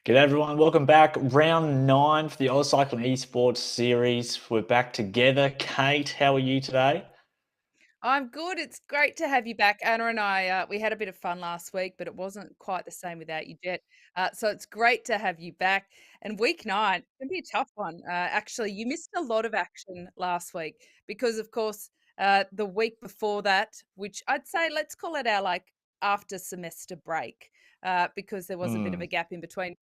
G'day everyone, welcome back. Round 9 for the AusCycling Esports series. We're back together. Kate, how are you today? I'm good. It's great to have you back. Anna and I, we had a bit of fun last week, but it wasn't quite the same without you, Jet. So it's great to have you back. And week 9 can be a tough one. Actually, you missed a lot of action last week because, of course, the week before that, which I'd say let's call it our after semester break, because there was a bit of Hmm. a gap in between.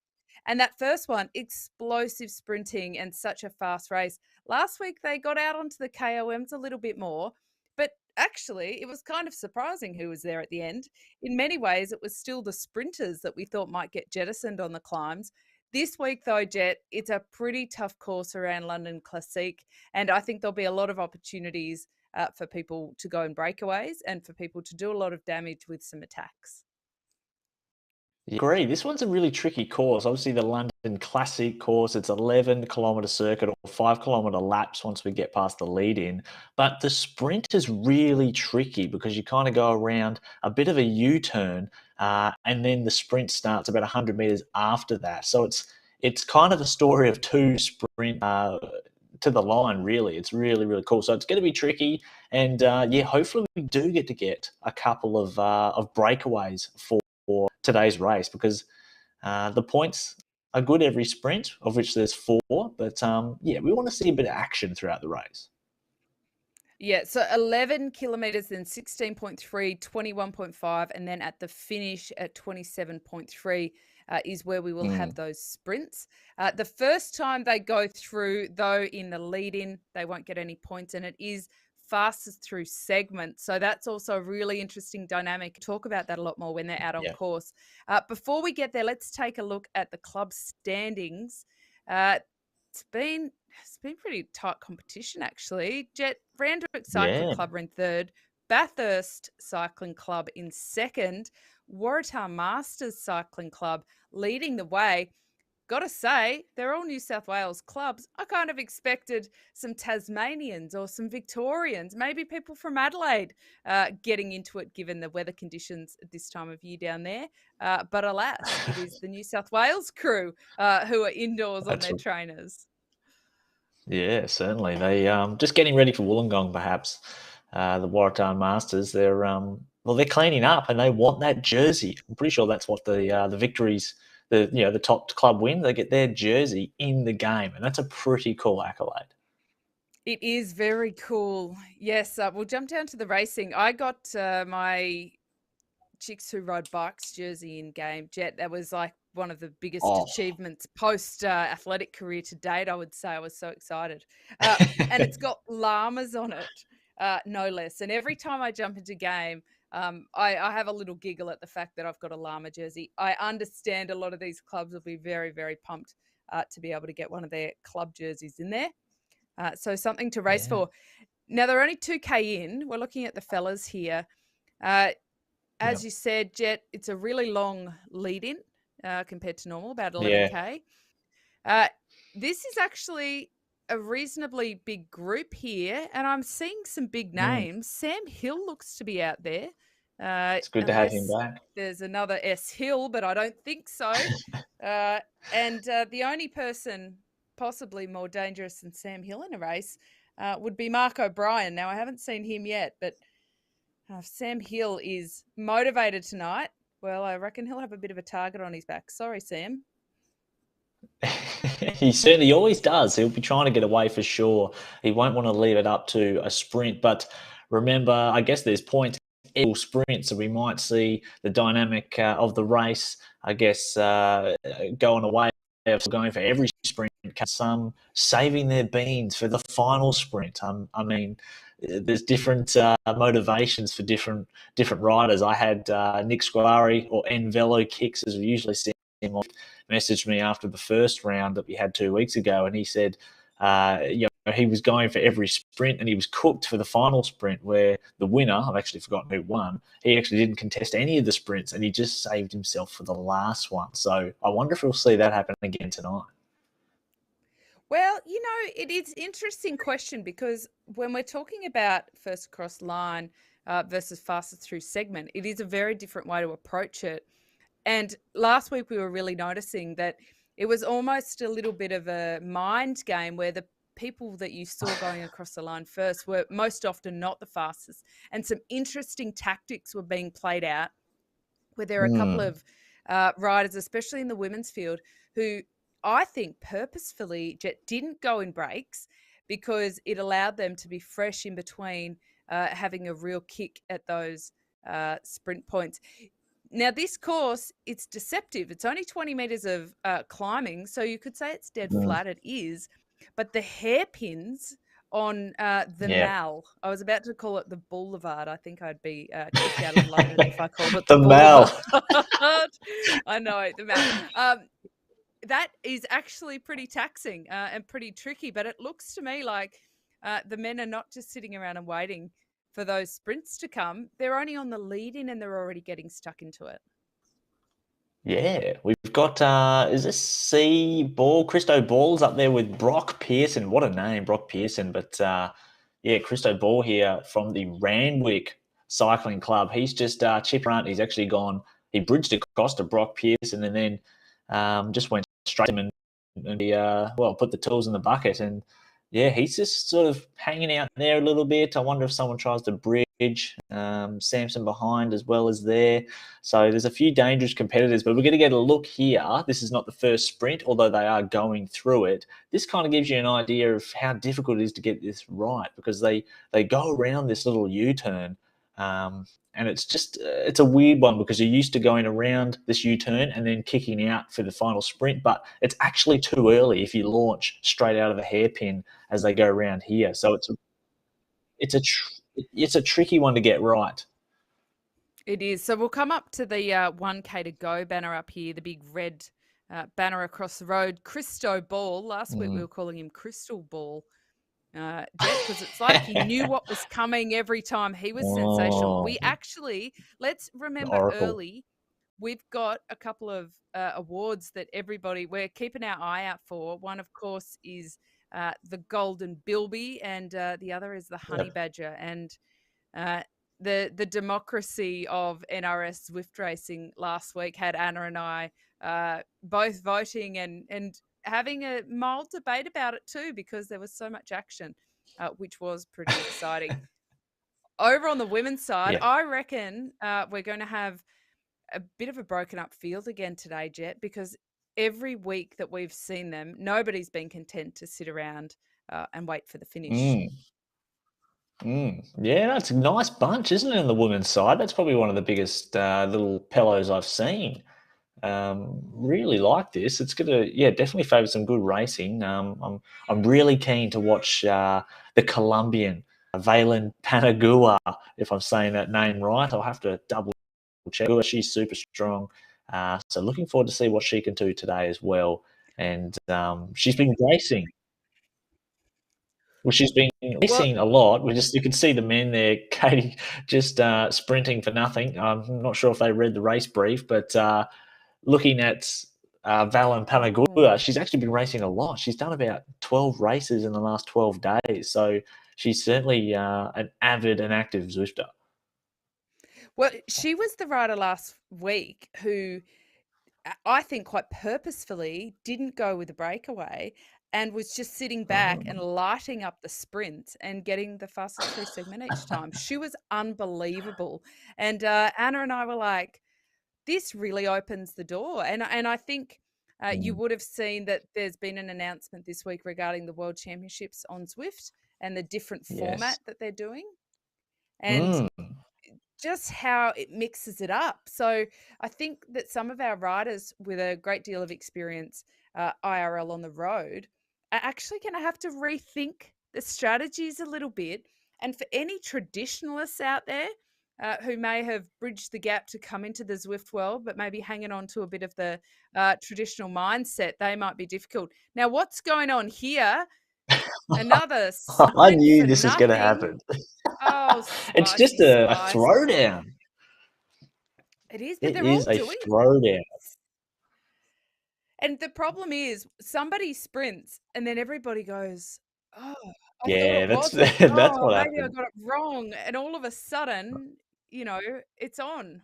And that first one, explosive sprinting and such a fast race. Last week they got out onto the KOMs a little bit more, but actually, it was kind of surprising who was there at the end. In many ways, it was still the sprinters that we thought might get jettisoned on the climbs. This week, though, Jet, it's a pretty tough course around London Classique, and I think there'll be a lot of opportunities for people to go in breakaways and for people to do a lot of damage with some attacks. Yeah, agree. This one's a really tricky course. Obviously, the London Classic course, it's 11-kilometer circuit or 5-kilometer laps once we get past the lead in. But the sprint is really tricky because you kind of go around a bit of a U-turn, and then the sprint starts about 100 meters after that. So it's kind of a story of two sprint to the line, really. It's really, really cool. So it's going to be tricky. And yeah, hopefully we do get to get a couple of breakaways for today's race because the points are good every sprint, of which there's 4. But yeah, we want to see a bit of action throughout the race. Yeah, so 11 kilometers, then 16.3, 21.5, and then at the finish at 27.3 is where we will have Mm. those sprints. The first time they go through, though, in the lead in, they won't get any points, and it is fastest through segment. So that's also a really interesting dynamic. Talk about that a lot more when they're out on Yeah. course. Before we get there, let's take a look at the club standings. Uh, it's been it's been pretty tight competition, actually. Jet Randwick Cycling Yeah. Club are in third, Bathurst Cycling Club in second, Waratah Masters Cycling Club leading the way. Got to say, they're all New South Wales clubs. I kind of expected some Tasmanians or some Victorians, maybe people from Adelaide, getting into it given the weather conditions at this time of year down there. But alas, it is the New South Wales crew who are indoors on That's their trainers. yeah, certainly. They just getting ready for Wollongong, perhaps. The Waratah Masters. They're well, they're cleaning up, and they want that jersey. I'm pretty sure that's what the victories, the top club win. They get their jersey in the game, and that's a pretty cool accolade. It is very cool. Yes, we'll jump down to the racing. I got my Chicks Who Ride Bikes jersey in game. Jet, that was like one of the biggest Oh, achievements post athletic career to date, I would say. I was so excited. And it's got llamas on it, no less. And every time I jump into game, I have a little giggle at the fact that I've got a llama jersey. I understand a lot of these clubs will be very, very pumped to be able to get one of their club jerseys in there. So something to race yeah. for. Now, they're only 2K in. We're looking at the fellas here. Uh, as Yep. you said, Jet, it's a really long lead in compared to normal, about Yeah. 11K. Uh, this is actually a reasonably big group here, and I'm seeing some big Mm. names. Sam Hill looks to be out there, It's good to have him unless back. there's another S Hill, but I don't think so. And the only person possibly more dangerous than Sam Hill in a race would be Mark O'Brien. Now, I haven't seen him yet, but if Sam Hill is motivated tonight, well, I reckon he'll have a bit of a target on his back. Sorry, Sam. He certainly always does. He'll be trying to get away for sure. He won't want to leave it up to a sprint. But remember, I guess there's points in all sprints, so we might see the dynamic of the race, I guess, going away, going for every sprint, some saving their beans for the final sprint. I mean, there's different motivations for different riders. I had Nick Squari or Envelo Kicks, as we usually see him on, messaged me after the first round that we had 2 weeks ago, and he said, he was going for every sprint, and he was cooked for the final sprint where the winner, I've actually forgotten who won, he actually didn't contest any of the sprints, and he just saved himself for the last one. So I wonder if we'll see that happen again tonight. Well, it is interesting question because when we're talking about first across line versus fastest through segment, it is a very different way to approach it. And last week we were really noticing that It was almost a little bit of a mind game where the people that you saw going across the line first were most often not the fastest, and some interesting tactics were being played out where there are a couple Mm, of riders, especially in the women's field, who I think purposefully didn't go in breaks because it allowed them to be fresh in between having a real kick at those sprint points. Now, this course, it's deceptive. It's only 20 meters of climbing, so you could say it's dead mm, flat. It is. But the hairpins on the yeah. Mall, I was about to call it the Boulevard. I think I'd be kicked out of London if I called it the The Boulevard. Mal. I know, the Mall. That is actually pretty taxing and pretty tricky, but it looks to me like the men are not just sitting around and waiting for those sprints to come. They're only on the lead in and they're already getting stuck into it. Yeah, we've got is this C Ball? Christo Ball's up there with Brock Pearson. What a name, Brock Pearson. But yeah, Christo Ball here from the Randwick Cycling Club. He's just chipped around. He's actually gone. He bridged across to Brock Pearson and then just went straight to him and he well put the tools in the bucket. And yeah, he's just sort of hanging out there a little bit. I wonder if someone tries to bridge. Samson behind as well as there. So there's a few dangerous competitors, but we're going to get a look here. This is not the first sprint, although they are going through it. This kind of gives you an idea of how difficult it is to get this right because they go around this little U-turn. And it's just it's a weird one because you're used to going around this U-turn and then kicking out for the final sprint, but it's actually too early if you launch straight out of the hairpin as they go around here. So it's a it's a tricky one to get right. It is. So we'll come up to the 1K to go banner up here, the big red banner across the road. Christo Ball. Last week we were calling him Crystal Ball, Jet, because it's like he knew what was coming every time. He was sensational. We actually, let's remember Oracle. early, we've got a couple of awards that we're keeping our eye out for. One, of course, is the Golden Bilby, and the other is the Honey Badger. And uh, the democracy of NRS Zwift racing last week had Anna and I both voting and having a mild debate about it too, because there was so much action, which was pretty exciting. Over on the women's side, Yeah. I reckon we're going to have a bit of a broken up field again today, Jet, because every week that we've seen them, nobody's been content to sit around and wait for the finish. Yeah, that's a nice bunch, isn't it, on the women's side? That's probably one of the biggest little pillows I've seen. Really like this. It's gonna, yeah, definitely favour some good racing. I'm really keen to watch the Colombian Valen Panagua, if I'm saying that name right. I'll have to double check. She's super strong. So looking forward to see what she can do today as well. And she's been racing. Well, she's been Well, racing a lot. You can see the men there, Katie, just sprinting for nothing. I'm not sure if they read the race brief, but looking at Valen Panagua, she's actually been racing a lot. She's done about 12 races in the last 12 days. So she's certainly an avid and active Zwifter. well, she was the rider last week who I think quite purposefully didn't go with a breakaway and was just sitting back and lighting up the sprint and getting the fastest 3 segment each time. She was unbelievable. And Anna and I were like, this really opens the door. And I think you would have seen that there's been an announcement this week regarding the World Championships on Zwift and the different Yes. format that they're doing. And Mm, just how it mixes it up. So I think that some of our riders with a great deal of experience IRL on the road are actually going to have to rethink the strategies a little bit. And for any traditionalists out there who may have bridged the gap to come into the Zwift world, but maybe hanging on to a bit of the traditional mindset, they might be difficult. Now, what's going on here? Another I sprint knew for this was going to nothing. happen. Oh, It's just spicy a spice. throwdown. It is, but It they're all is a doing throwdown. this. And the problem is somebody sprints and then everybody goes, "Oh, I thought Yeah, it that's wasn't. that's Oh, what maybe I happened. got it wrong." And all of a sudden, it's on.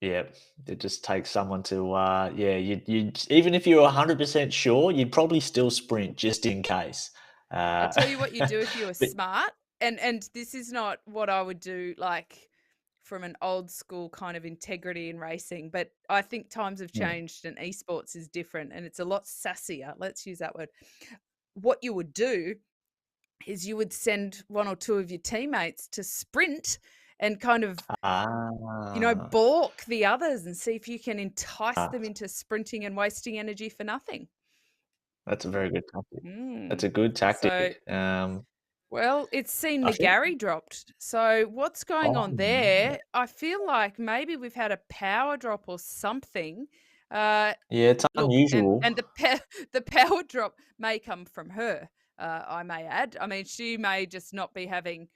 Yeah, it just takes someone to, yeah, you even if you're 100% sure, you'd probably still sprint just in case. I'll Uh, tell you what you do if you were but smart, and this is not what I would do, like, from an old school kind of integrity in racing, but I think times have mm, changed and esports is different and it's a lot sassier. Let's use that word. What you would do is you would send one or two of your teammates to sprint and kind of, ah, balk the others and see if you can entice ah, them into sprinting and wasting energy for nothing. that's a very good tactic. That's Mm. a good So, tactic. well, it's seen I think McGarry dropped. So what's going oh, on no. there? I feel like maybe we've had a power drop or something. Uh, Yeah, it's look, and unusual. the the power drop may come from her. I may add. I mean, she may just not be having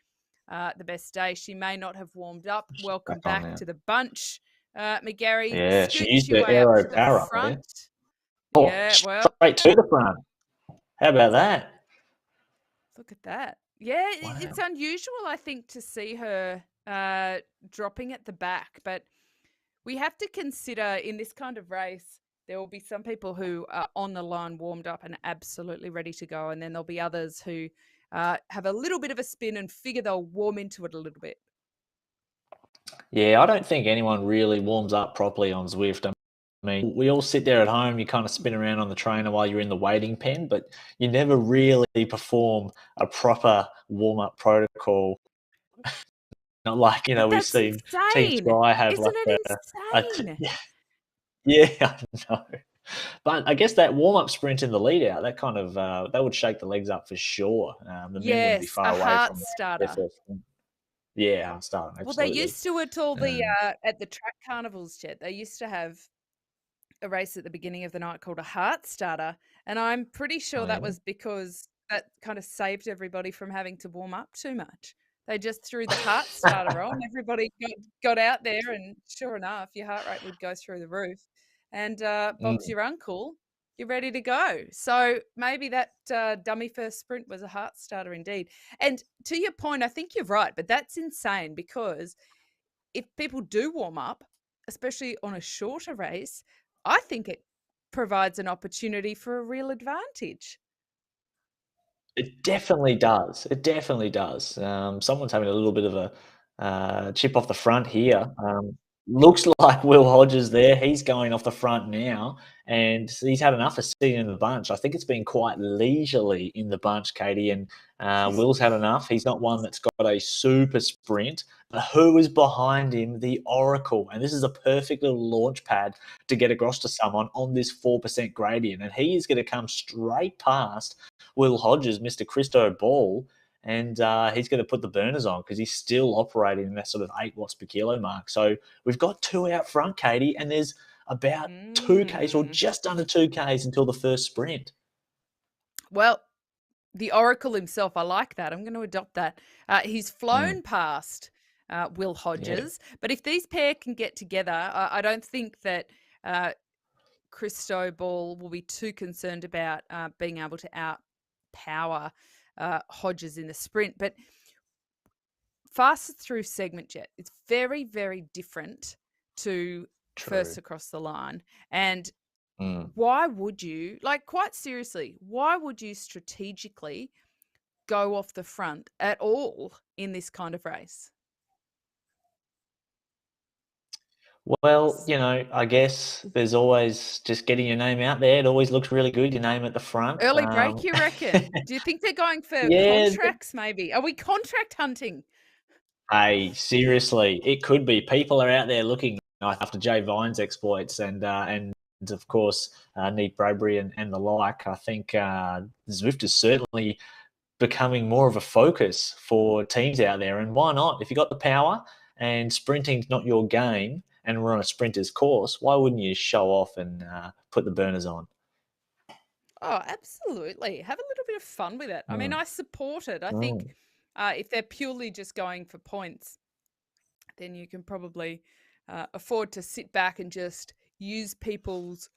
the best day. She may not have warmed up. She's back Welcome on back now. to the bunch, McGarry. Yeah, she Scooch used your the way up aero to the power up there. front. Oh, Yeah, well, straight to the front. How about that? look at that. Yeah, it's Wow. unusual, I think, to see her dropping at the back, but we have to consider in this kind of race, there will be some people who are on the line, warmed up, and absolutely ready to go, and then there'll be others who have a little bit of a spin and figure they'll warm into it a little bit. Yeah, I don't think anyone really warms up properly on Zwift. I mean, we all sit there at home, you kind of spin around on the trainer while you're in the waiting pen, but you never really perform a proper warm up protocol. Not like, But we've that's seen Team insane. Sky have Isn't like it insane? yeah, yeah, I know. But I guess that warm up sprint in the lead out, that kind of, that would shake the legs up for sure. The men wouldn't be Yes, far a away heart from their starter. first win. Yeah, I'm starting, Well, they absolutely. used to at all the Um, at the track carnivals, Chet. They used to have a race at the beginning of the night called a heart starter, and I'm pretty sure oh, that yeah. was because that kind of saved everybody from having to warm up too much. They just threw the heart starter on, everybody got out there, and sure enough, your heart rate would go through the roof, and, Bob's Mm, your uncle, you're ready to go. So, maybe that, dummy first sprint was a heart starter indeed, and to your point, I think you're right, but that's insane because if people do warm up, especially on a shorter race, I think it provides an opportunity for a real advantage. it definitely does. It definitely does. Someone's having a little bit of a chip off the front here. Looks like Will Hodges there. He's going off the front now, and he's had enough of sitting in the bunch. I think it's been quite leisurely in the bunch, Katie, and Will's had enough. He's not one that's got a super sprint. But who is behind him? The Oracle, and this is a perfect little launch pad to get across to someone on this 4% gradient, and he is going to come straight past Will Hodges, Mr. Christo Ball, and he's going to put the burners on because he's still operating in that sort of 8 watts per kilo mark. So we've got two out front, Katie, and there's about 2Ks or Mm. just under 2Ks until the first sprint. Well, the Oracle himself, I like that. I'm going to adopt that. He's Mm, flown past Will yeah, Hodges, but if these pair can get together, I don't think that uh, Christo Ball will be too concerned about being able to outpower Hodges in the sprint. But fastest through segment jet, it's very, very different to true. first across the line. And Mm. why would you, like, quite seriously, why would you strategically go off the front at all in this kind of race? Well, I guess there's always just getting your name out there. It always looks really good, your name at the front. Early break, you reckon? Do you think they're going for Yeah, contracts maybe? Are we contract hunting? hey, seriously, it could be. People are out there looking after Jay Vine's exploits and of course Neat Bradbury and the like. I think Zwift is certainly becoming more of a focus for teams out there. And why not? If you got the power and sprinting's not your game, and we're on a sprinter's course, why wouldn't you show off and put the burners on? Oh, absolutely. Have a little bit of fun with it. I mean, Mm, I support it. I think mm, if they're purely just going for points, then you can probably afford to sit back and just use people's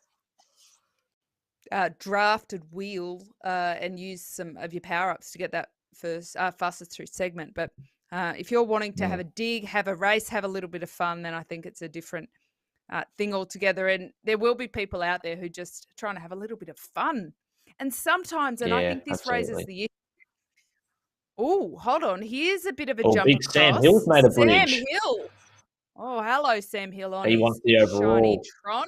drafted wheel and use some of your power ups to get that first fastest through segment. But if you're wanting to have mm. a dig, have a race, have a little bit of fun, then I think it's a different thing altogether. And there will be people out there who just trying to have a little bit of fun. And sometimes, and I Yeah, think this raises absolutely. the issue. Oh, hold on. Here's a bit of a Oh, jump big Sam Hill's across. made a Sam bridge. Hill. Oh, hello, Sam Hill on He wants his the shiny overall. Tron.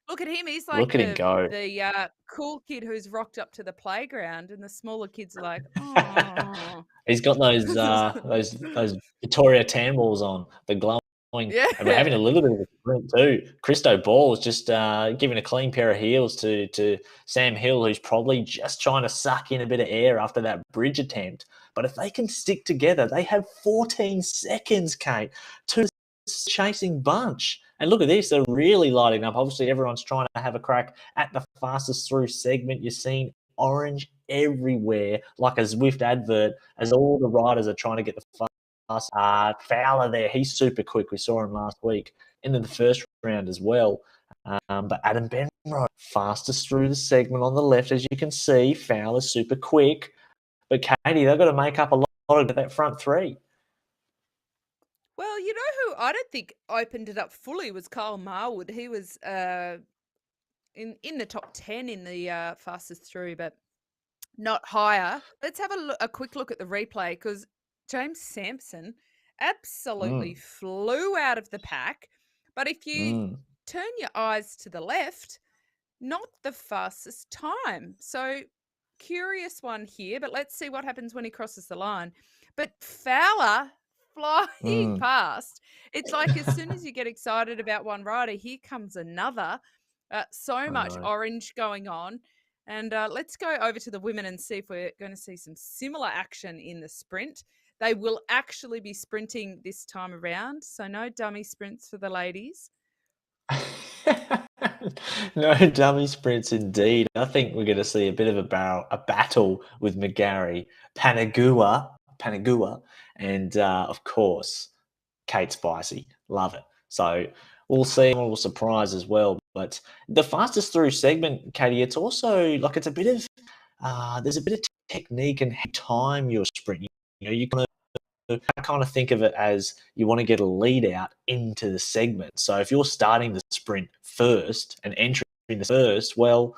Look at him. He's like Look at him go. the cool kid who's rocked up to the playground, and the smaller kids are like, oh, He's got those Victoria tan balls on, the glowing, and we're having a yeah, little bit of a sprint too. Christo Ball was just giving a clean pair of heels to Sam Hill, who's probably just trying to suck in a bit of air after that bridge attempt. But if they can stick together, they have 14 seconds, Kate, to the chasing bunch. And look at this, they're really lighting up. Obviously, everyone's trying to have a crack at the fastest through segment. You're seeing orange everywhere, like a Zwift advert, as all the riders are trying to get the fast. Fowler there, he's super quick. We saw him last week into the first round as well. But Adam Benrow, fastest through the segment on the left, as you can see. Fowler's super quick. But Katie, they've got to make up a lot of that front three. Well, you know who I don't think opened it up fully was Kyle Marwood. He was in the top 10 in the fastest through, but not higher. Let's have a quick look at the replay, because James Sampson absolutely flew out of the pack. But if you turn your eyes to the left, not the fastest time. So curious one here, but let's see what happens when he crosses the line. But Fowler flying past. It's like as soon as you get excited about one rider, here comes another. So much orange going on. And let's go over to the women and see if we're going to see some similar action in the sprint. They will actually be sprinting this time around, so no dummy sprints for the ladies. No dummy sprints indeed. I think we're going to see a bit of a battle with McGarry, Panagua, and of course, Kate Spicy. Love it. So we'll see. A little surprise as well. But the fastest through segment, Katie, it's also like it's a bit of there's a bit of technique and time you're sprinting. You know, you kind of think of it as you want to get a lead out into the segment. So if you're starting the sprint first and entering the first, well,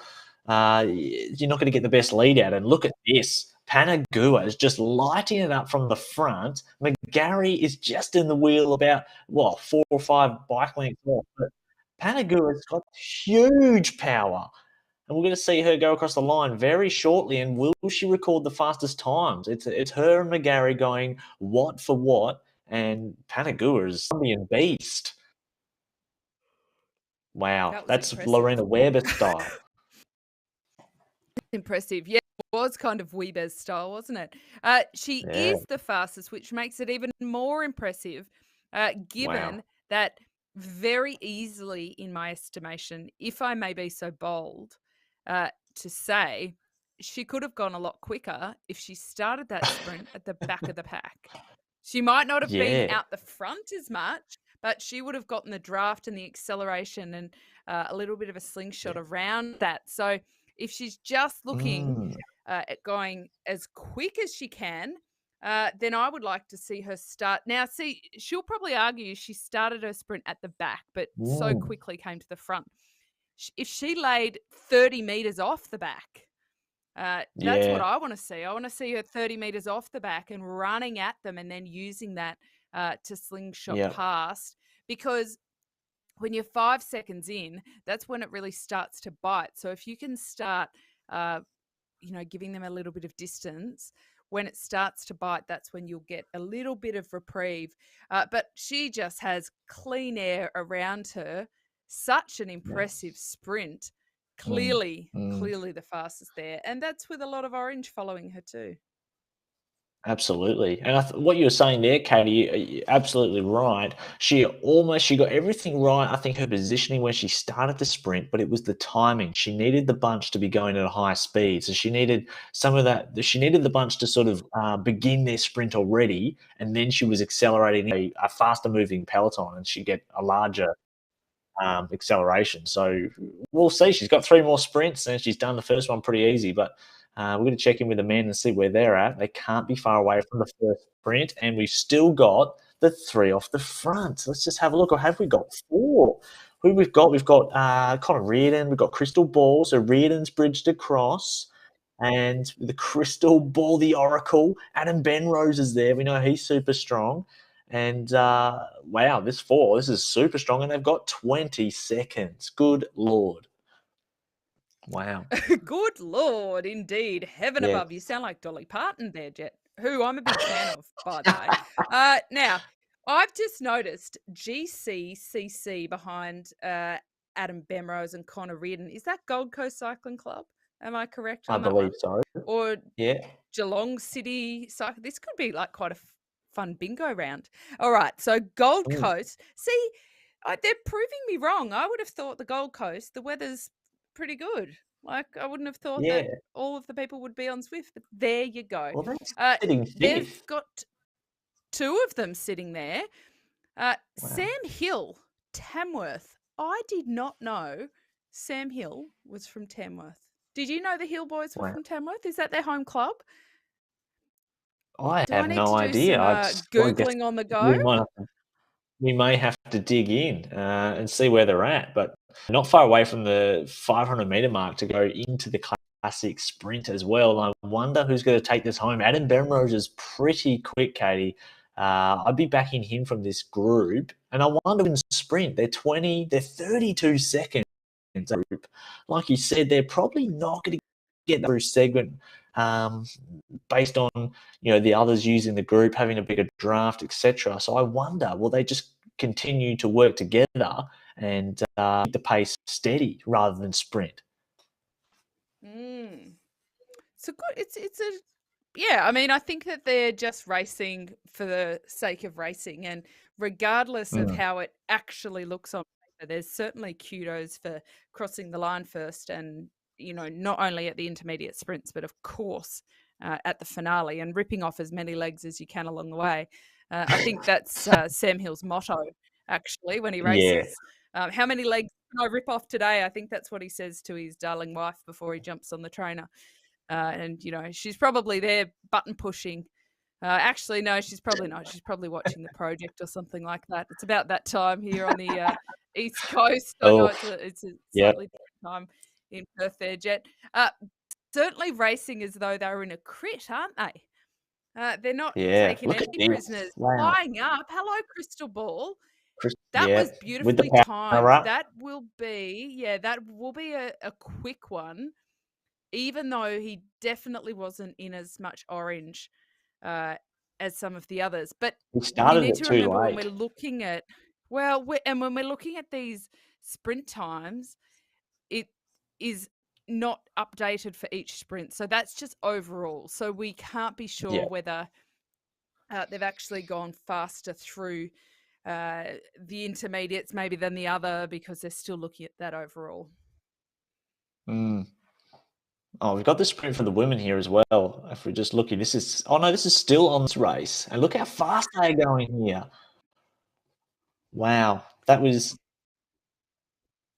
you're not going to get the best lead out. And look at this. Panagua is just lighting it up from the front. McGarry is just in the wheel about, 4 or 5 bike lengths off. But Panagua's got huge power. And we're going to see her go across the line very shortly. And will she record the fastest times? It's her and McGarry going what for what. And Panagua is a beast. Wow, That was that's impressive. Lorena Weber style. Impressive. Yeah, it was kind of Weber's style, wasn't it? She is the fastest, which makes it even more impressive, given that very easily, in my estimation, if I may be so bold to say, she could have gone a lot quicker if she started that sprint at the back of the pack. She might not have been out the front as much, but she would have gotten the draft and the acceleration and a little bit of a slingshot around that. So if she's just looking at going as quick as she can, then I would like to see her start. Now, see, she'll probably argue she started her sprint at the back, but so quickly came to the front. If she laid 30 meters off the back, that's what I want to see. I want to see her 30 meters off the back and running at them and then using that to slingshot past, because when you're 5 seconds in, that's when it really starts to bite. So if you can start, giving them a little bit of distance, when it starts to bite, that's when you'll get a little bit of reprieve. But she just has clean air around her. Such an impressive sprint. Clearly the fastest there. And that's with a lot of orange following her too. Absolutely. And what you were saying there, Katie, you're absolutely right. She got everything right. I think her positioning when she started the sprint, but it was the timing. She needed the bunch to be going at a high speed. So she needed some of that. She needed the bunch to sort of begin their sprint already. And then she was accelerating a faster moving peloton, and she'd get a larger acceleration. So we'll see. She's got 3 more sprints, and she's done the first one pretty easy, but we're going to check in with the men and see where they're at. They can't be far away from the first sprint, and we've still got the 3 off the front. Let's just have a look. Or have we got 4? who we've got? We've got Connor Reardon. We've got Crystal Ball. So Reardon's bridged across. And the crystal ball, the oracle, Adam Benrose is there. We know he's super strong. And wow, this is super strong. And they've got 20 seconds. Good Lord. Wow. Good Lord, indeed. Heaven Yeah. above. You sound like Dolly Parton there, Jet, who I'm a big fan of, by the way. Now, I've just noticed GCCC behind Adam Benrose and Connor Reardon. Is that Gold Coast Cycling Club? Am I correct I on that one? believe so. Or Yeah. Geelong City Cycle? This could be like quite a fun bingo round. All right, so Gold Coast. See, they're proving me wrong. I would have thought the Gold Coast, the weather's pretty good. Like, I wouldn't have thought that Yeah. all of the people would be on Zwift, but there you go. Well, they're sitting They've fifth. got two of them sitting there. Wow. Sam Hill, Tamworth. I did not know Sam Hill was from Tamworth. Did you know the Hill boys were Wow. from Tamworth? Is that their home club? I Do have I need no to do idea. some Googling on the go? We may have to dig in and see where they're at, but not far away from the 500-meter mark to go into the classic sprint as well. I wonder who's going to take this home. Adam Benrose is pretty quick, Katie. I'd be backing him from this group, and I wonder in the sprint they're 32 seconds. Group. Like you said, they're probably not going to get through segment based on the others using the group, having a bigger draft, etc. So I wonder, will they just continue to work together and keep the pace steady rather than sprint? So good. It's a yeah. I mean, I think that they're just racing for the sake of racing, and regardless of how it actually looks on paper, there's certainly kudos for crossing the line first, and not only at the intermediate sprints, but of course at the finale, and ripping off as many legs as you can along the way. I think that's Sam Hill's motto, actually, when he races. How many legs can I rip off today? I think that's what he says to his darling wife before he jumps on the trainer. And she's probably there button pushing. Actually, no, she's probably not. She's probably watching The Project or something like that. It's about that time here on the East Coast. I know it's a slightly different time in Perth there, Jet. Certainly racing as though they were in a crit, aren't they? They're not taking any prisoners. Flying up. Hello, Crystal Ball. That was beautifully timed. That will be a quick one, even though he definitely wasn't in as much orange as some of the others. But you need to remember when we're looking at when we're looking at these sprint times, it is not updated for each sprint. So that's just overall. So we can't be sure whether they've actually gone faster through the intermediates maybe than the other, because they're still looking at that overall. Oh, we've got the sprint for the women here as well. If we're just looking, this is still on this race. And look how fast they're going here. Wow. That was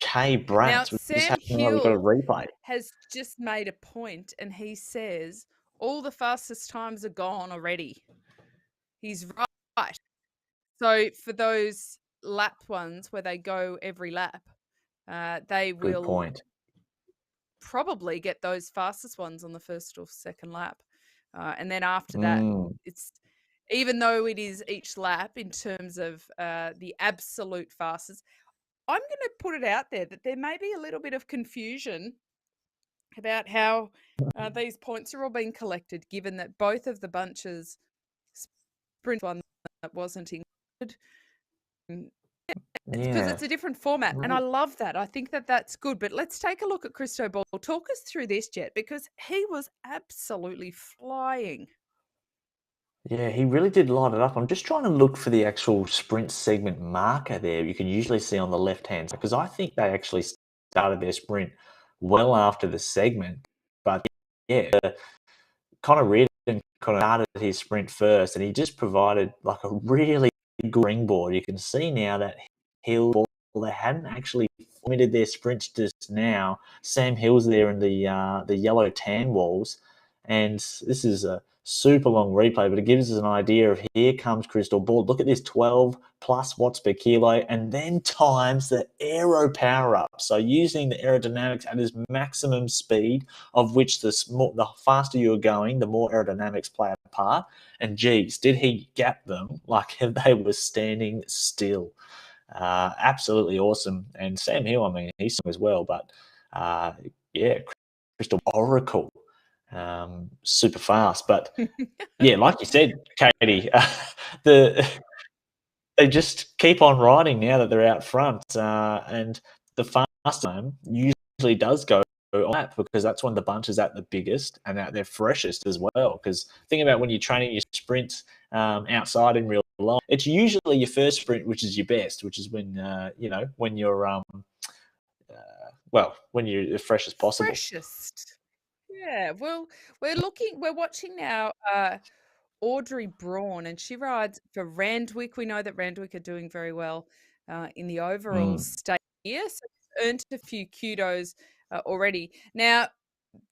Kay Bratz. Now, Sam We've got a Hill replay. has just made a point, and he says all the fastest times are gone already. He's right. So for those lap ones where they go every lap, they will probably get those fastest ones on the first or second lap. And then after that, it's, even though it is each lap in terms of the absolute fastest, I'm going to put it out there that there may be a little bit of confusion about how these points are all being collected, given that both of the bunches sprint one that wasn't included. Because it's a different format, and I love that. I think that that's good. But let's take a look at Christo Ball. Talk us through this, Jet, because he was absolutely flying. Yeah, he really did light it up. I'm just trying to look for the actual sprint segment marker there. You can usually see on the left-hand side, because I think they actually started their sprint well after the segment. But yeah, Connor Reardon kind of started his sprint first, and he just provided like a really good springboard. You can see now that Hill, they hadn't actually limited their sprints just now. Sam Hill's there in the yellow tan walls, and this is a super long replay, but it gives us an idea of here comes Crystal Ball. Look at this 12 plus watts per kilo, and then times the aero power up. So using the aerodynamics at its maximum speed, of which the faster you're going, the more aerodynamics play a part. And geez, did he gap them like they were standing still. Absolutely awesome. And Sam Hill, I mean, he's as well, but yeah, Crystal Oracle, super fast. But yeah, like you said, Katie, they just keep on riding now that they're out front, and the fast time usually does go on that because that's when the bunch is at the biggest and at their freshest as well. Because think about when you're training your sprints outside in real life, it's usually your first sprint which is your best, which is when when you're when you're as fresh as possible. Freshest. Yeah. Well, we're watching now Audrey Braun, and she rides for Randwick. We know that Randwick are doing very well in the overall state here, so she's earned a few kudos already. Now,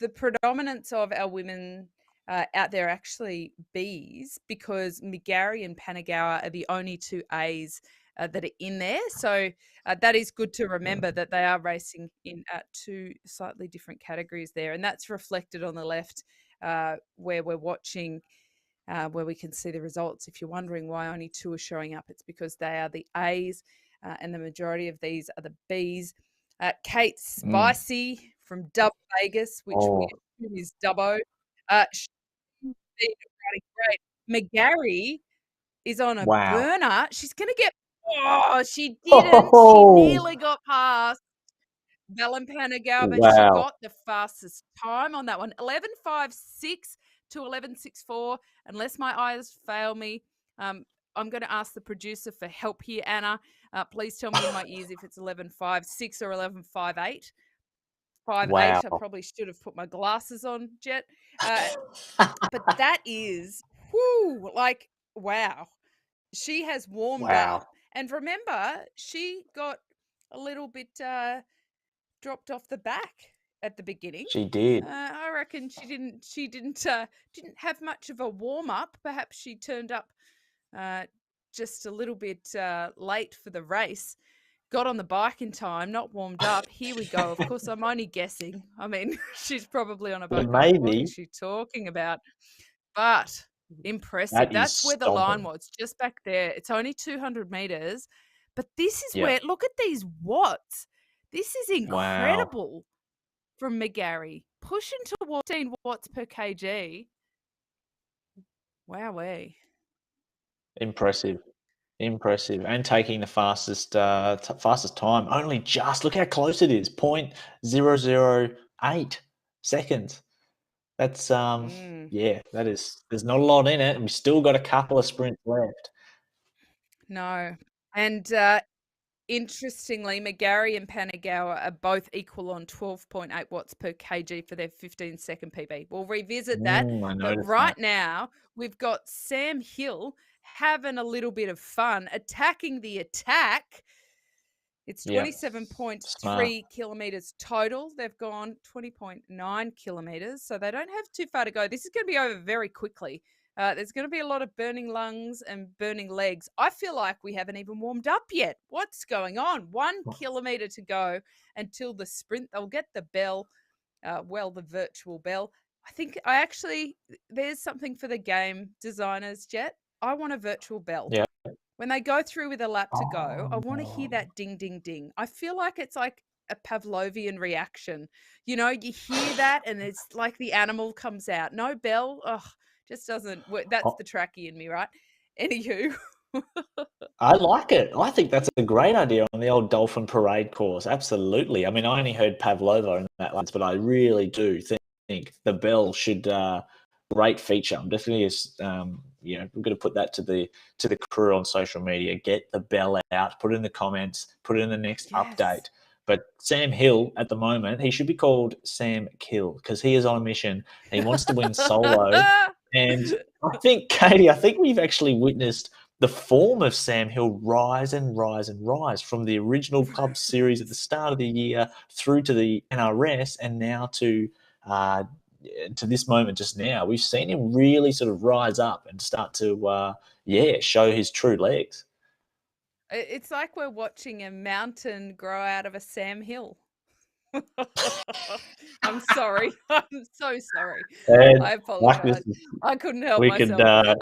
the predominance of our women out there actually Bs, because McGarry and Panagawa are the only two As that are in there. So that is good to remember that they are racing in two slightly different categories there. And that's reflected on the left where we're watching, where we can see the results. If you're wondering why only two are showing up, it's because they are the As and the majority of these are the Bs. Kate Spicy from Dub Vegas, which we assume is Dubbo. She's riding great. McGarry is on a burner. She's going to get... Oh, she didn't. She nearly got past Panagawa, but she got the fastest time on that one. 11.56 to 11.64. Unless my eyes fail me, I'm going to ask the producer for help here, Anna. Please tell me in my ears if it's 11.56 or 11.58. 5.8. I probably should have put my glasses on, Jet. But that is, wow. She has warmed up. And remember, she got a little bit dropped off the back at the beginning. She did. I reckon she didn't have much of a warm up. Perhaps she turned up just a little bit late for the race. Got on the bike in time, not warmed up. Here we go. Of course, I'm only guessing. I mean, she's probably on a bike. Maybe. What is she talking about? But impressive. That's where the line was, just back there. It's only 200 meters. But this is where, look at these watts. This is incredible from McGarry. Pushing towards 14 watts per kg. Wowee. Impressive. And taking the fastest time. Only just, look how close it is, 0.008 seconds. That's that is, there's not a lot in it, and we've still got a couple of sprints left. No. And interestingly, McGarry and Panagawa are both equal on 12.8 watts per kg for their 15-second PB. We'll revisit that. But right now, we've got Sam Hill having a little bit of fun, attacking the attack. It's 27.3 kilometers total. They've gone 20.9 kilometers, so they don't have too far to go. This is going to be over very quickly. There's going to be a lot of burning lungs and burning legs. I feel like we haven't even warmed up yet. What's going on? 1 kilometer to go until the sprint. They'll get the bell, the virtual bell. I think there's something for the game designers, Jet. I want a virtual bell. Yeah. When they go through with a lap to go, I want to hear that ding, ding, ding. I feel like it's like a Pavlovian reaction. You know, you hear that and it's like the animal comes out. No bell. Just doesn't work. That's the tracky in me, right? Anywho. I like it. I think that's a great idea on the old Dolphin Parade course. Absolutely. I mean, I only heard Pavlova in that once, but I really do think the bell should great feature. I'm definitely we're going to put that to the crew on social media. Get the bell out, put it in the comments, put it in the next update. But Sam Hill, at the moment, he should be called Sam Kill because he is on a mission. He wants to win solo. And I think, Katie, we've actually witnessed the form of Sam Hill rise and rise and rise from the original Club Series at the start of the year through to the NRS and now to to this moment just now, we've seen him really sort of rise up and start to, show his true legs. It's like we're watching a mountain grow out of a Sam Hill. I'm sorry. I'm so sorry. And I like this, apologize. I couldn't help we could, myself.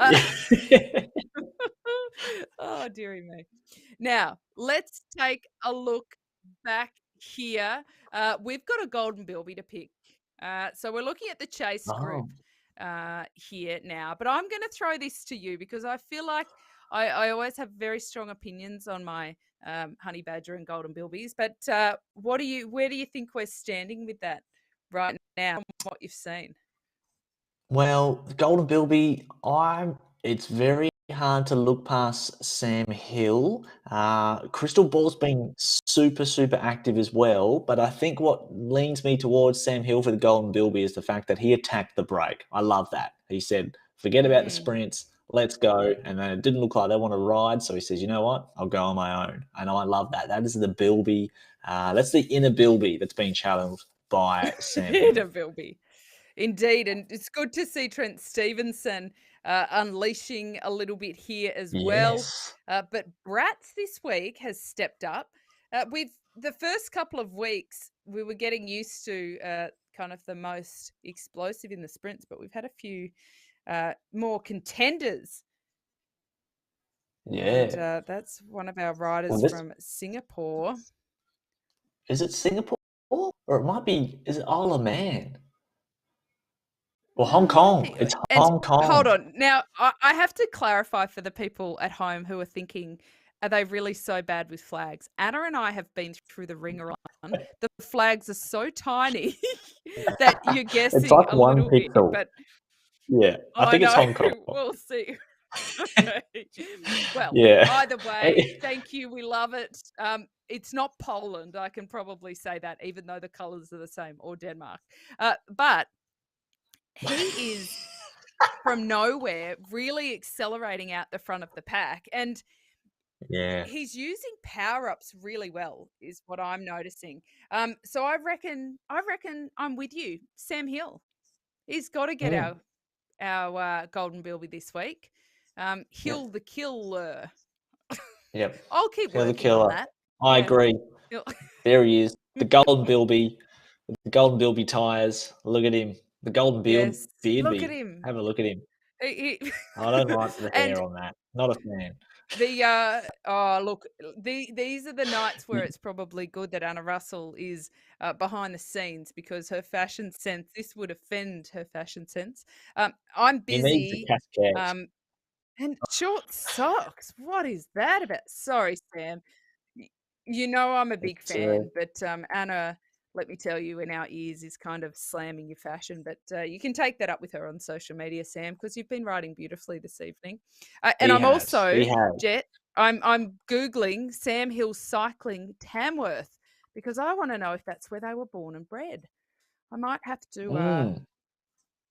Oh, dearie me. Now, let's take a look back here. We've got a golden bilby to pick. So we're looking at the chase group oh, here now. But I'm going to throw this to you because I feel like I always have very strong opinions on my honey badger and golden bilbies. But where do you think we're standing with that right now from what you've seen? well, the golden bilby, it's very hard to look past Sam Hill. Crystal Ball's been super, super active as well, but I think what leans me towards Sam Hill for the golden bilby is the fact that he attacked the break. I love that. He said, forget about the Mm. sprints, let's go. And then it didn't look like they want to ride, so he says, you know what, I'll go on my own. And I love that. That is the bilby. That's the inner bilby that's been challenged by Sam Hill. Inner bilby. Indeed, and it's good to see Trent Stevenson unleashing a little bit here as well. Yes. But Bratz this week has stepped up. With the first couple of weeks, we were getting used to kind of the most explosive in the sprints, but we've had a few more contenders. And Yeah. that's one of our riders Well, this from Singapore. is it Singapore or it might be is it Isle of Man or Hong Kong? It's And Hong hold Kong. on. Now, I have to clarify for the people at home who are thinking, are they really so bad with flags? Anna and I have been through the ringer on. The flags are so tiny that you're It's guessing like a one little bit. pixel. But Yeah, I I think it's know. Hong Kong. We'll see. Okay. Well, Yeah. either way, thank you. We love it. It's not Poland. I can probably say that, even though the colours are the same, or Denmark. But he is from nowhere really accelerating out the front of the pack, and Yeah. he's using power ups really well is what I'm noticing. So I reckon I'm with you. Sam Hill, he's got to get Mm. our golden bilby this week. Yep. Hill the killer. Yep. I'll keep Hill the working on killer. that. I Yeah. agree. Hill- There he is. The golden bilby. The golden bilby tires. Look at him. The golden yes. Look at beardby. him. Have a look at him. He- I don't like the and hair on that. Not a fan. look, these are the nights where Y- it's probably good that Anna Russell is behind the scenes because her fashion sense, this would offend her fashion sense. I'm He needs a busy. cascade. And short socks. What is that about? Sorry, Sam. Y- You know I'm a big It's fan, but Anna, let me tell you, in our ears is kind of slamming your fashion. But you can take that up with her on social media, Sam, because you've been writing beautifully this evening. And he I'm has. also, He has. Jet. I'm googling Sam Hill cycling Tamworth because I want to know if that's where they were born and bred. I might have to Mm.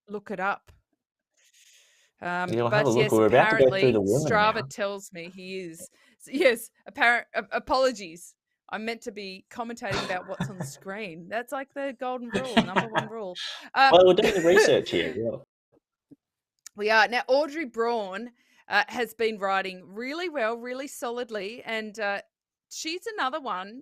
look it up. Yeah, we'll have a But look. yes, We're about to go through the apparently women Strava now. tells me he is. Yes, apologies. I'm meant to be commentating about what's on the screen. That's like the golden rule, number one rule. Well, we're doing the research here. Yeah. We are. Now, Audrey Braun has been riding really well, really solidly, and she's another one.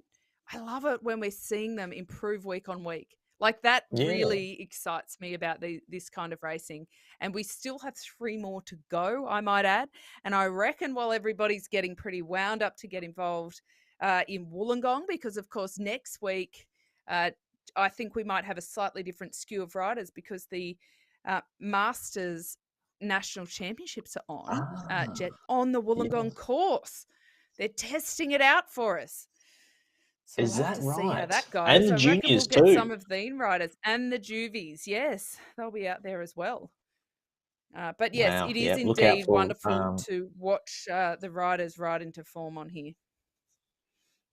I love it when we're seeing them improve week on week. Like that Yeah. really excites me about this kind of racing. And we still have 3 more to go, I might add. And I reckon while everybody's getting pretty wound up to get involved in Wollongong, because of course next week I think we might have a slightly different skew of riders because the Masters National Championships are on, Ah, Jet, on the Wollongong yes. course. They're testing it out for us. So we'll Is have that to see how right? that And goes. the I reckon we'll juniors get some too. of the riders and the juvies. Yes, they'll be out there as well. But yes, Wow. it is Yeah. Look out indeed for. wonderful to watch the riders ride into form on here.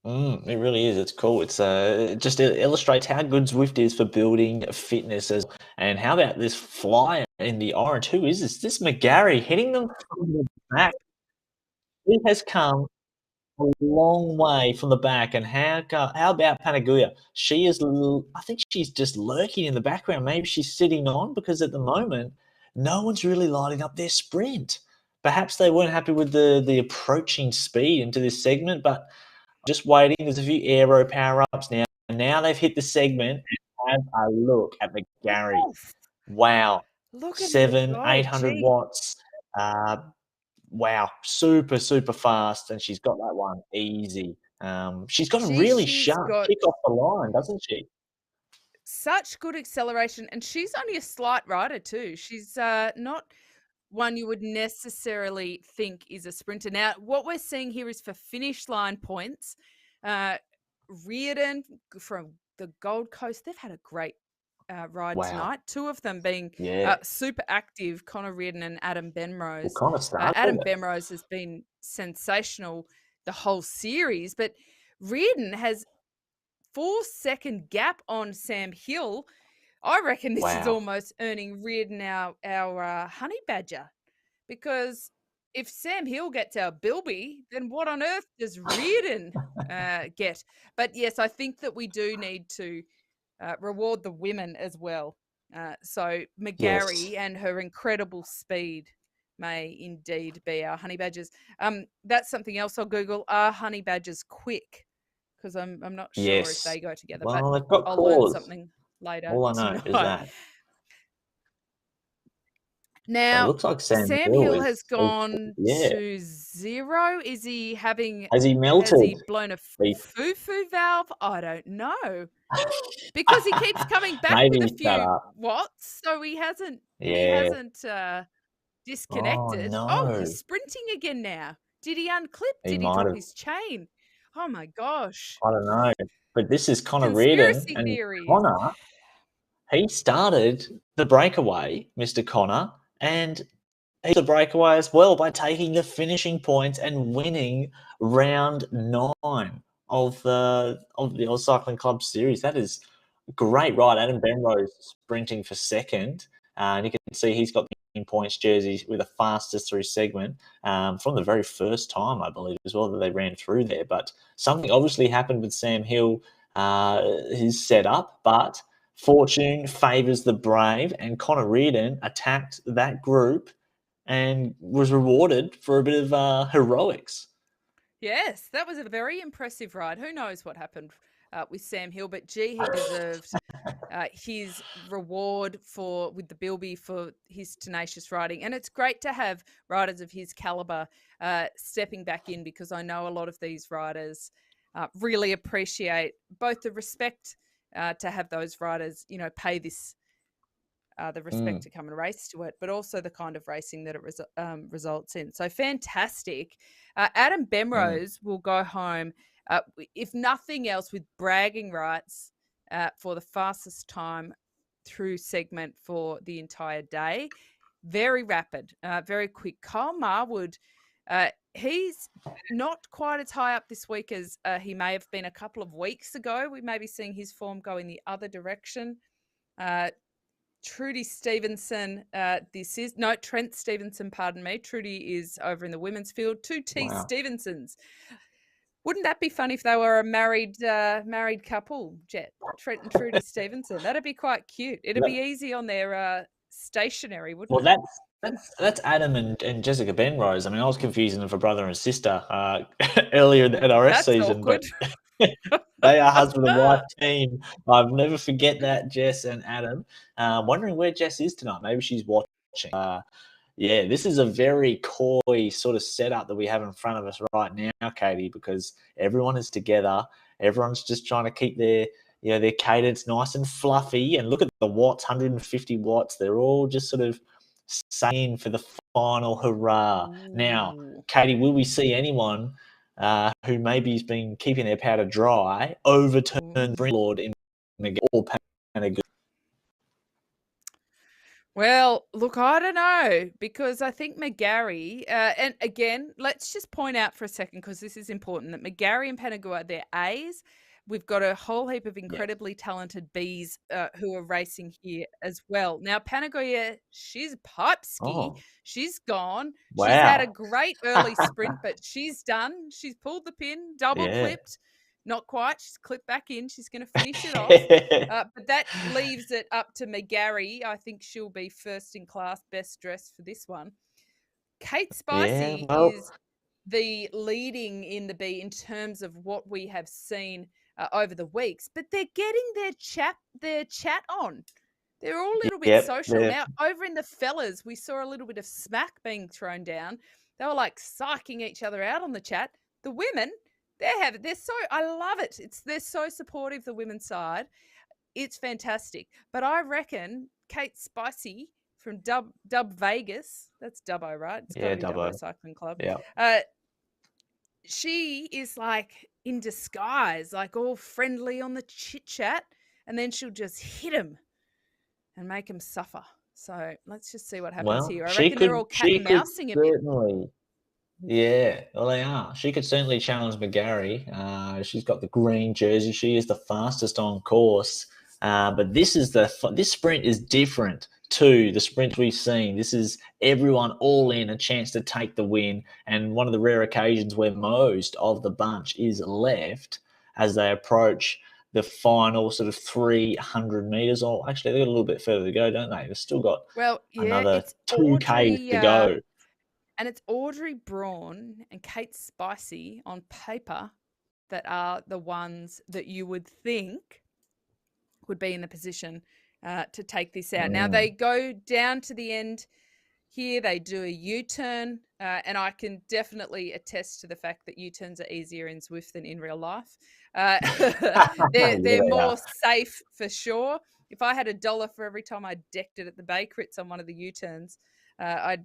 It really is. It's cool. It just illustrates how good Zwift is for building fitness as. And how about this flyer in the orange? Who is this? This McGarry hitting them from the back. He has come a long way from the back. And how about Panaguia? She is, I think she's just lurking in the background. Maybe she's sitting on because at the moment, no one's really lighting up their sprint. Perhaps they weren't happy with the approaching speed into this segment, but just waiting. There's a few aero power ups now. And now they've hit the segment. And have a look at McGarry. Yes. Wow. Look at her 700, go. 800 Gee, watts. Wow, super, super fast, and she's got that one easy. She's got a really she's sharp got kick off the line, doesn't she? such good acceleration, and she's only a slight rider too. She's not one you would necessarily think is a sprinter. Now, what we're seeing here is for finish line points. Reardon from the Gold Coast, they've had a great ride Wow. tonight. Two of them being Yeah. super active, Connor Reardon and Adam Well, Benrose. kind of started Adam it. Benrose has been sensational the whole series, but Reardon has 4-second gap on Sam Hill. I reckon this is Wow. almost earning Reardon our honey badger, because if Sam Hill gets our Bilby, then what on earth does Reardon get? But yes, I think that we do need to reward the women as well. So Yes. McGarry and her incredible speed may indeed be our honey badgers. That's something else I'll Google. Are honey badgers quick? Because I'm not sure if Yes. they go together, but Well, they've got I'll learn claws. something later All I know is tonight. that. But it Now, looks like Sam Sam Hill Hill has is gone yeah. to 0. Is he having, Has he has he melted? blown a He- foo-foo valve? I don't know. Because he keeps coming back with a Maybe shut few up. watts, so he hasn't Yeah. disconnected. Oh Oh, no. he's sprinting again now. Did he unclip? He Did he might drop have. his chain? Oh my gosh. I don't know. But this is Connor Reardon, Conspiracy and theories. Connor, he started the breakaway, Mr. Connor, and he's the breakaway as well by taking the finishing points and winning round 9 of the AusCycling Club series. That is a great ride. Adam Benrose sprinting for second, and you can see he's got the points jersey with the fastest through segment from the very first time, I believe, as well, that they ran through there. But something obviously happened with Sam Hill, his setup, but fortune favours the brave, and Connor Reardon attacked that group and was rewarded for a bit of heroics. Yes, that was a very impressive ride. Who knows what happened with Sam Hill, but gee, he deserved his reward with the Bilby for his tenacious riding. And it's great to have riders of his caliber stepping back in, because I know a lot of these riders really appreciate both the respect to have those riders, pay this the respect to come and race to it, but also the kind of racing that it results in. So fantastic. Adam Benrose will go home, if nothing else, with bragging rights for the fastest time through segment for the entire day. Very rapid, very quick. Kyle Marwood, he's not quite as high up this week as he may have been a couple of weeks ago. We may be seeing his form go in the other direction. Trudy Stevenson, Trent Stevenson, pardon me. Trudy is over in the women's field. Two T Wow. Stevensons. Wouldn't that be fun if they were a married couple, Jet? Trent and Trudy Stevenson. That'd be quite cute. It'd be easy on their stationery, wouldn't Well, it? that's Adam and Jessica Benrose. I mean, I was confusing them for brother and sister earlier in the NRS That's season, awkward. but they are husband and wife team. I'll never forget that, Jess and Adam. Wondering where Jess is tonight. Maybe she's watching. Yeah, this is a very coy sort of setup that we have in front of us right now, Katie, because everyone is together. Everyone's just trying to keep their cadence nice and fluffy. And look at the watts, 150 watts. They're all just sort of saying for the final hurrah. Now, Katie, will we see anyone who maybe has been keeping their powder dry overturn Lord in or Panaguia? Well, look, I don't know, because I think McGarry, and again, let's just point out for a second, because this is important, that McGarry and Panaguia, they're A's, we've got a whole heap of incredibly talented bees who are racing here as well. Now, Panagoya, she's pipe ski. Oh, She's gone. She's had a wow. great early sprint, but she's done. She's pulled the pin, double Yeah. clipped. Not quite. She's clipped back in. She's going to finish it off. But that leaves it up to McGarry. I think she'll be first in class, best dressed for this one. Kate Yeah, Spicy well, is the leading in the B in terms of what we have seen over the weeks, but they're getting their chat on. They're all a little bit yep. social. Now, over in the fellas, we saw a little bit of smack being thrown down. They were like psyching each other out on the chat. The women, I love it. They're so supportive, the women's side. It's fantastic. But I reckon Kate Spicy from Dub Vegas, that's Dubbo, right? It's got to Yeah, be Dubbo Dubbo. Cycling Club. Yeah. She is like in disguise, like all friendly on the chit chat, and then she'll just hit him and make him suffer. So let's just see what happens Well, here. I reckon they're all cat and mousing a bit. certainly. Yeah, well, they are. She could certainly challenge McGarry. She's got the green jersey. She is the fastest on course. But this sprint is different to the sprints we've seen. This is everyone all in, a chance to take the win, and one of the rare occasions where most of the bunch is left as they approach the final sort of 300 meters. Or actually, they've got a little bit further to go, don't they? They've still got another it's 2Ks to go. And it's Audrey Braun and Kate Spicy on paper that are the ones that you would think would be in the position to take this out. Now, they go down to the end here. They do a U-turn, and I can definitely attest to the fact that U-turns are easier in Zwift than in real life. They're more safe for sure. If I had $1 for every time I decked it at the Bay Crits on one of the U-turns, I'd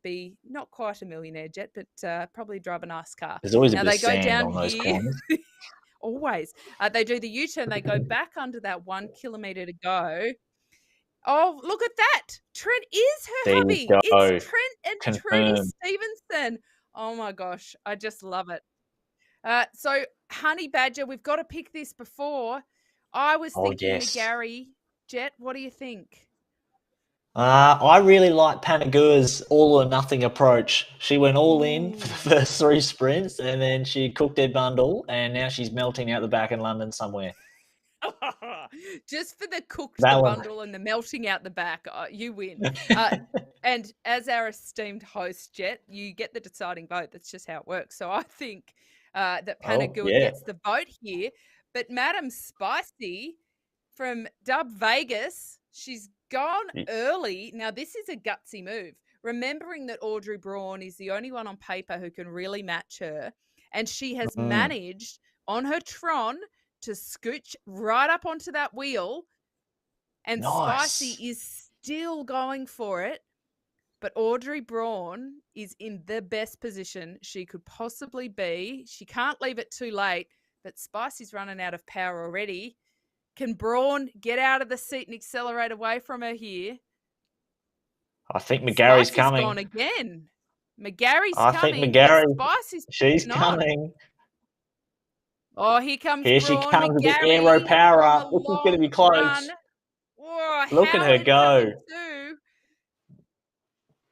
be not quite a millionaire, Jet, but probably drive a nice car. There's always a now bit they of go sand down on those here. corners. Always. They do the U-turn. They go back under that 1 kilometer to go. Oh, look at that. Trent is her There hubby. you go. It's Trent and Trudy Confirmed. Stevenson. Oh, my gosh. I just love it. So, Honey Badger, we've got to pick this before. I was thinking McGarry. Jet, what do you think? I really like Panagua's all or nothing approach. She went all in for the first 3 sprints, and then she cooked her bundle, and now she's melting out the back in London somewhere. Just for the bundle and the melting out the back, you win. And as our esteemed host, Jet, you get the deciding vote. That's just how it works. So I think that Panagua gets the vote here. But Madam Spicy from Dub Vegas, she's gone early. Now, this is a gutsy move. Remembering that Audrey Braun is the only one on paper who can really match her. And she has managed on her Tron to scooch right up onto that wheel. And Spicy is still going for it. But Audrey Braun is in the best position she could possibly be. She can't leave it too late, but Spicy's running out of power already. Can Braun get out of the seat and accelerate away from her here? I think McGarry's Spicy's coming. gone again. McGarry's I coming. think McGarry, she's coming. Oh, here comes Here Braun. she comes McGarry with the aero power up. This is going to be close. Oh, look at her go.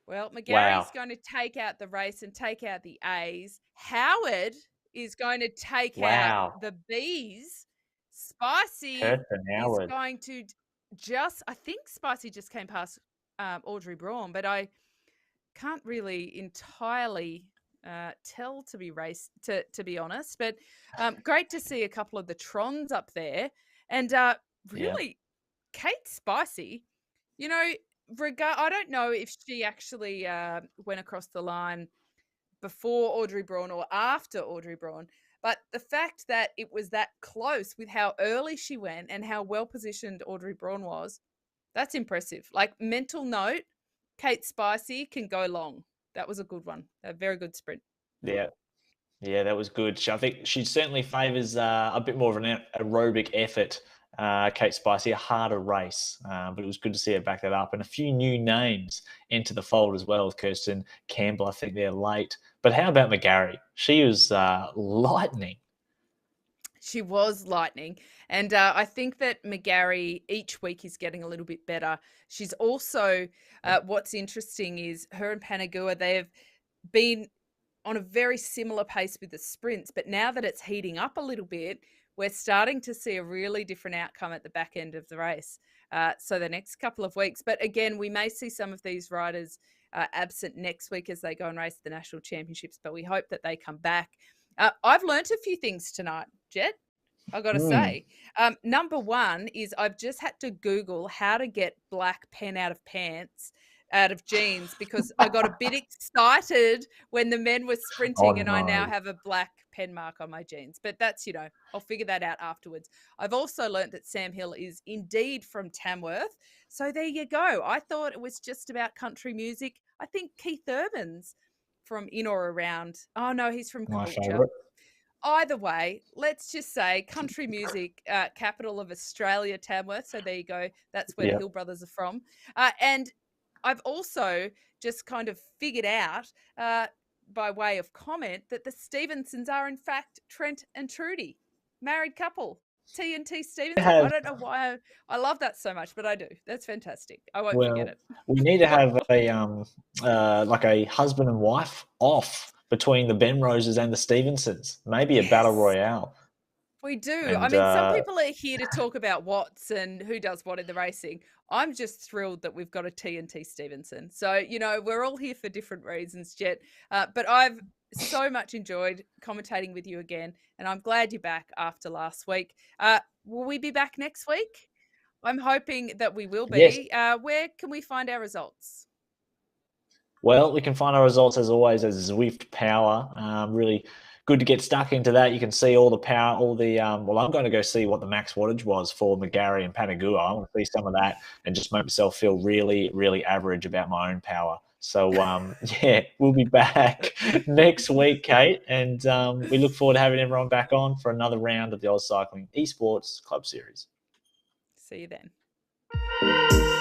Well, McGarry's going to take out the race and take out the A's. Howard is going to take out the B's. Spicy is going to I think Spicy just came past Audrey Braun, but I can't really entirely tell to be honest. But great to see a couple of the Trons up there. And really, Kate Spicy, you know, I don't know if she actually went across the line before Audrey Braun or after Audrey Braun, but the fact that it was that close with how early she went and how well positioned Audrey Braun was, that's impressive. Like, mental note, Kate Spicy can go long. That was a good one. A very good sprint. Yeah, that was good. I think she certainly favours a bit more of an aerobic effort. Kate Spicy, a harder race, but it was good to see her back that up. And a few new names into the fold as well. Kirsten Campbell, I think they're late. But how about McGarry? She was lightning. She was lightning. And I think that McGarry each week is getting a little bit better. She's also, what's interesting is her and Panagua, they have been on a very similar pace with the sprints, but now that it's heating up a little bit, we're starting to see a really different outcome at the back end of the race. So the next couple of weeks, but again, we may see some of these riders absent next week as they go and race the national championships, but we hope that they come back. I've learnt a few things tonight, Jet. I got to say, number one is I've just had to Google how to get black pen out of pants out of jeans because I got a bit excited when the men were sprinting and I now have a black pen mark on my jeans. But that's, I'll figure that out afterwards. I've also learnt that Sam Hill is indeed from Tamworth. So there you go. I thought it was just about country music. I think Keith Urban's from in or around. Oh, no, he's from My Caboolture. favourite. Either way, let's just say country music capital of Australia, Tamworth. So there you go. That's where the Hill brothers are from. And I've also just kind of figured out by way of comment that the Stevensons are in fact Trent and Trudy, married couple. T&T Stevenson. I don't know why I love that so much, but I do. That's fantastic. I won't forget it. We need to have a like a husband and wife off between the Ben Roses and the Stevensons. Maybe a battle royale. We do. I mean, some people are here to talk about what's and who does what in the racing. I'm just thrilled that we've got a T&T Stevenson. So, we're all here for different reasons, Jet. But I've so much enjoyed commentating with you again, and I'm glad you're back after last week. Will we be back next week? I'm hoping that we will be. Yes. Where can we find our results? Well, we can find our results as always as Zwift Power. Really good to get stuck into that. You can see all the power, all the well, I'm going to go see what the max wattage was for McGarry and Panagua. I want to see some of that and just make myself feel really, really average about my own power. So, yeah, we'll be back next week, Kate, and we look forward to having everyone back on for another round of the AusCycling Esports Club Series. See you then.